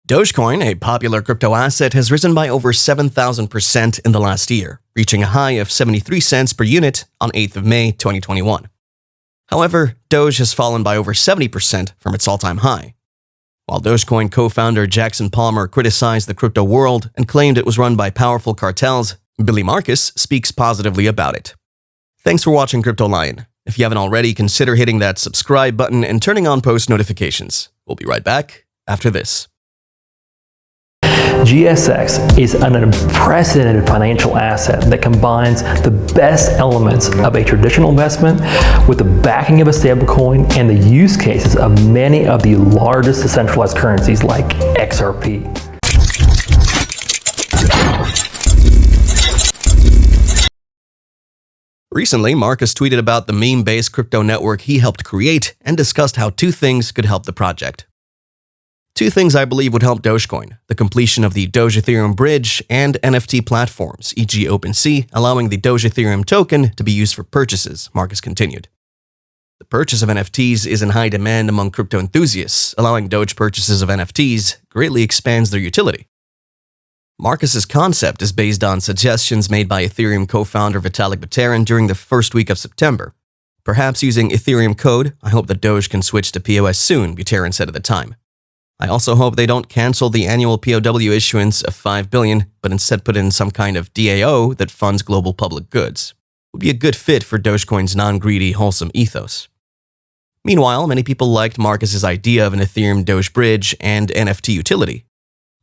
Dogecoin, a popular crypto asset, has risen by over 7,000% in the last year, reaching a high of 73 cents per unit on 8th of May 2021. However, Doge has fallen by over 70% from its all-time high. While Dogecoin co-founder Jackson Palmer criticized the crypto world and claimed it was run by powerful cartels, Billy Marcus speaks positively about it. Thanks for watching Crypto Lion. If you haven't already, consider hitting that subscribe button and turning on post notifications. We'll be right back after this. GSX is an unprecedented financial asset that combines the best elements of a traditional investment with the backing of a stablecoin and the use cases of many of the largest decentralized currencies like XRP. Recently, Marcus tweeted about the meme-based crypto network he helped create and discussed how two things could help the project. Two things I believe would help Dogecoin: the completion of the Doge-Ethereum bridge and NFT platforms, e.g. OpenSea, allowing the Doge-Ethereum token to be used for purchases, Marcus continued. The purchase of NFTs is in high demand among crypto enthusiasts, allowing Doge purchases of NFTs greatly expands their utility. Marcus's concept is based on suggestions made by Ethereum co-founder Vitalik Buterin during the first week of September. Perhaps using Ethereum code, I hope that Doge can switch to POS soon, Buterin said at the time. I also hope they don't cancel the annual POW issuance of $5 billion, but instead put in some kind of DAO that funds global public goods. Would be a good fit for Dogecoin's non-greedy, wholesome ethos. Meanwhile, many people liked Marcus's idea of an Ethereum Doge bridge and NFT utility.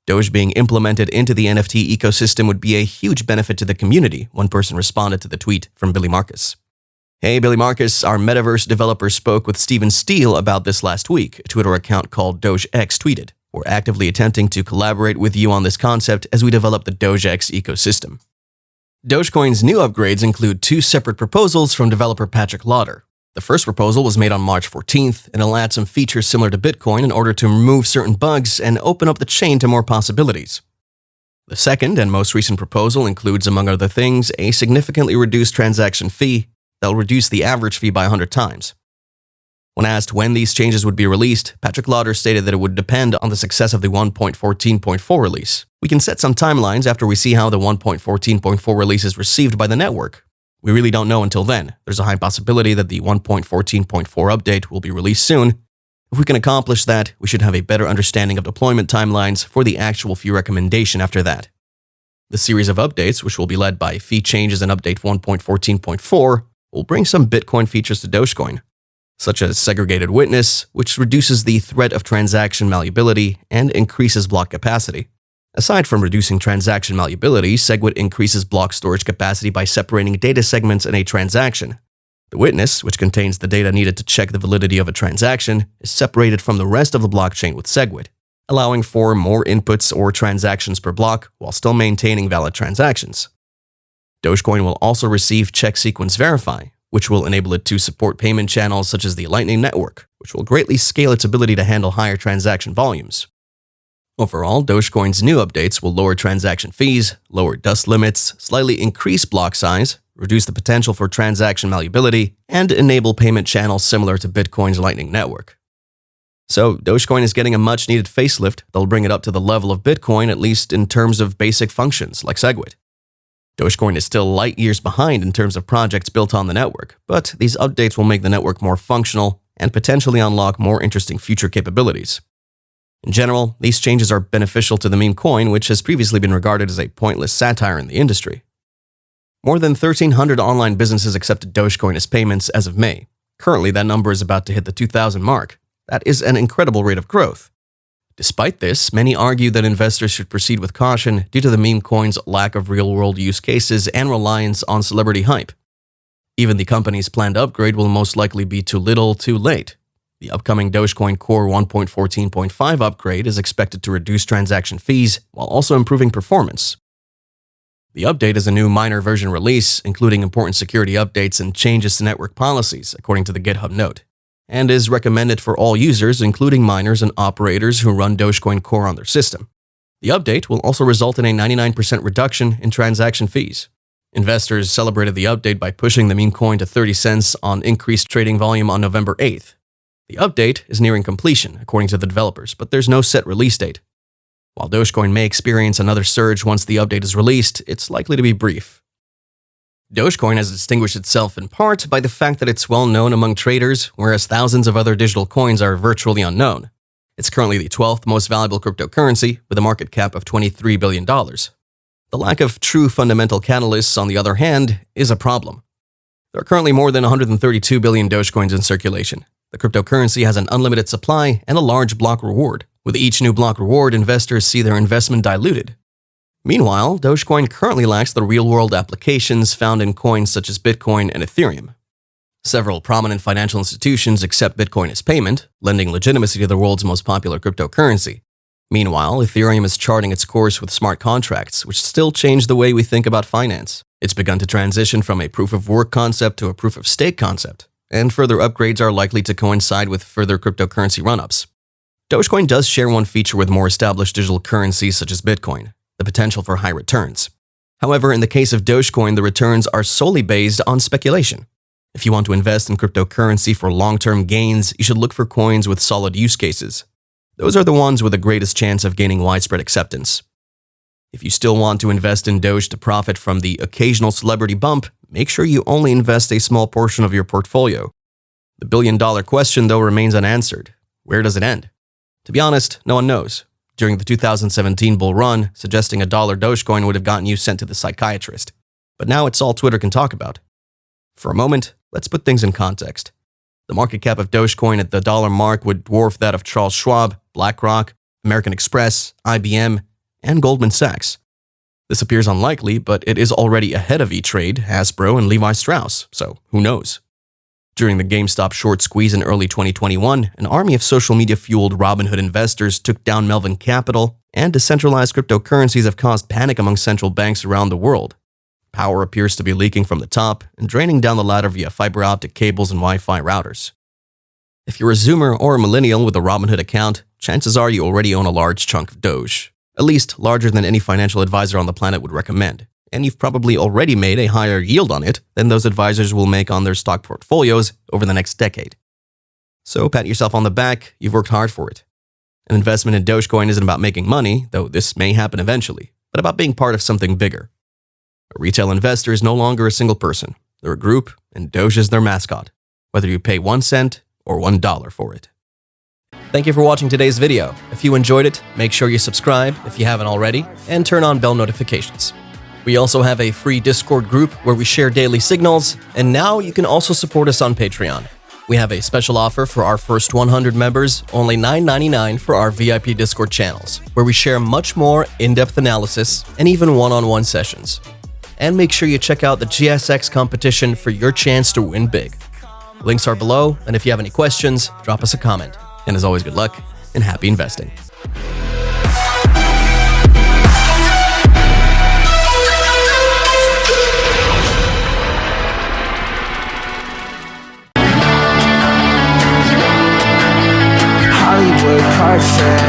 Doge being implemented into the NFT ecosystem would be a huge benefit to the community, one person responded to the tweet from Billy Marcus. Hey Billy Marcus, our metaverse developer spoke with Steven Steele about this last week, a Twitter account called DogeX tweeted. We're actively attempting to collaborate with you on this concept as we develop the DogeX ecosystem. Dogecoin's new upgrades include two separate proposals from developer Patrick Lauder. The first proposal was made on March 14th and it'll add some features similar to Bitcoin in order to remove certain bugs and open up the chain to more possibilities. The second and most recent proposal includes, among other things, a significantly reduced transaction fee that'll reduce the average fee by 100 times. When asked when these changes would be released, Patrick Lauder stated that it would depend on the success of the 1.14.4 release. We can set some timelines after we see how the 1.14.4 release is received by the network. We really don't know until then. There's a high possibility that the 1.14.4 update will be released soon. If we can accomplish that, we should have a better understanding of deployment timelines for the actual fee recommendation after that. The series of updates, which will be led by fee changes in update 1.14.4, will bring some Bitcoin features to Dogecoin, such as segregated witness, which reduces the threat of transaction malleability and increases block capacity. Aside from reducing transaction malleability, SegWit increases block storage capacity by separating data segments in a transaction. The witness, which contains the data needed to check the validity of a transaction, is separated from the rest of the blockchain with SegWit, allowing for more inputs or transactions per block while still maintaining valid transactions. Dogecoin will also receive check sequence verify, which will enable it to support payment channels such as the Lightning Network, which will greatly scale its ability to handle higher transaction volumes. Overall, Dogecoin's new updates will lower transaction fees, lower dust limits, slightly increase block size, reduce the potential for transaction malleability, and enable payment channels similar to Bitcoin's Lightning Network. So, Dogecoin is getting a much-needed facelift that'll bring it up to the level of Bitcoin, at least in terms of basic functions like SegWit. Dogecoin is still light years behind in terms of projects built on the network, but these updates will make the network more functional and potentially unlock more interesting future capabilities. In general, these changes are beneficial to the meme coin, which has previously been regarded as a pointless satire in the industry. More than 1,300 online businesses accepted Dogecoin as payments as of May. Currently, that number is about to hit the 2,000 mark. That is an incredible rate of growth. Despite this, many argue that investors should proceed with caution due to the meme coin's lack of real-world use cases and reliance on celebrity hype. Even the company's planned upgrade will most likely be too little, too late. The upcoming Dogecoin Core 1.14.5 upgrade is expected to reduce transaction fees while also improving performance. The update is a new minor version release, including important security updates and changes to network policies, according to the GitHub note, and is recommended for all users, including miners and operators who run Dogecoin Core on their system. The update will also result in a 99% reduction in transaction fees. Investors celebrated the update by pushing the meme coin to 30 cents on increased trading volume on November 8th. The update is nearing completion, according to the developers, but there's no set release date. While Dogecoin may experience another surge once the update is released, it's likely to be brief. Dogecoin has distinguished itself in part by the fact that it's well known among traders, whereas thousands of other digital coins are virtually unknown. It's currently the 12th most valuable cryptocurrency, with a market cap of $23 billion. The lack of true fundamental catalysts, on the other hand, is a problem. There are currently more than 132 billion Dogecoins in circulation. The cryptocurrency has an unlimited supply and a large block reward. With each new block reward, investors see their investment diluted. Meanwhile, Dogecoin currently lacks the real-world applications found in coins such as Bitcoin and Ethereum. Several prominent financial institutions accept Bitcoin as payment, lending legitimacy to the world's most popular cryptocurrency. Meanwhile, Ethereum is charting its course with smart contracts, which still change the way we think about finance. It's begun to transition from a proof-of-work concept to a proof-of-stake concept, and further upgrades are likely to coincide with further cryptocurrency run-ups. Dogecoin does share one feature with more established digital currencies such as Bitcoin: the potential for high returns. However, in the case of Dogecoin, the returns are solely based on speculation. If you want to invest in cryptocurrency for long-term gains, you should look for coins with solid use cases. Those are the ones with the greatest chance of gaining widespread acceptance. If you still want to invest in Doge to profit from the occasional celebrity bump, make sure you only invest a small portion of your portfolio. The billion-dollar question, though, remains unanswered. Where does it end? To be honest, no one knows. During the 2017 bull run, suggesting $1 Dogecoin would have gotten you sent to the psychiatrist. But now it's all Twitter can talk about. For a moment, let's put things in context. The market cap of Dogecoin at the dollar mark would dwarf that of Charles Schwab, BlackRock, American Express, IBM, and Goldman Sachs. This appears unlikely, but it is already ahead of E-Trade, Hasbro, and Levi Strauss, so who knows? During the GameStop short squeeze in early 2021, an army of social media-fueled Robinhood investors took down Melvin Capital, and decentralized cryptocurrencies have caused panic among central banks around the world. Power appears to be leaking from the top and draining down the ladder via fiber optic cables and Wi-Fi routers. If you're a Zoomer or a millennial with a Robinhood account, chances are you already own a large chunk of Doge, at least larger than any financial advisor on the planet would recommend. And you've probably already made a higher yield on it than those advisors will make on their stock portfolios over the next decade. So pat yourself on the back, you've worked hard for it. An investment in Dogecoin isn't about making money, though this may happen eventually, but about being part of something bigger. A retail investor is no longer a single person. They're a group, and Doge is their mascot, whether you pay 1 cent or $1 for it. Thank you for watching today's video. If you enjoyed it, make sure you subscribe if you haven't already, and turn on bell notifications. We also have a free Discord group where we share daily signals, and now you can also support us on Patreon. We have a special offer for our first 100 members, only $9.99 for our VIP Discord channels, where we share much more in-depth analysis and even one-on-one sessions. And make sure you check out the GSX competition for your chance to win big. Links are below, and if you have any questions, drop us a comment. And as always, good luck and happy investing. Hollywood car set.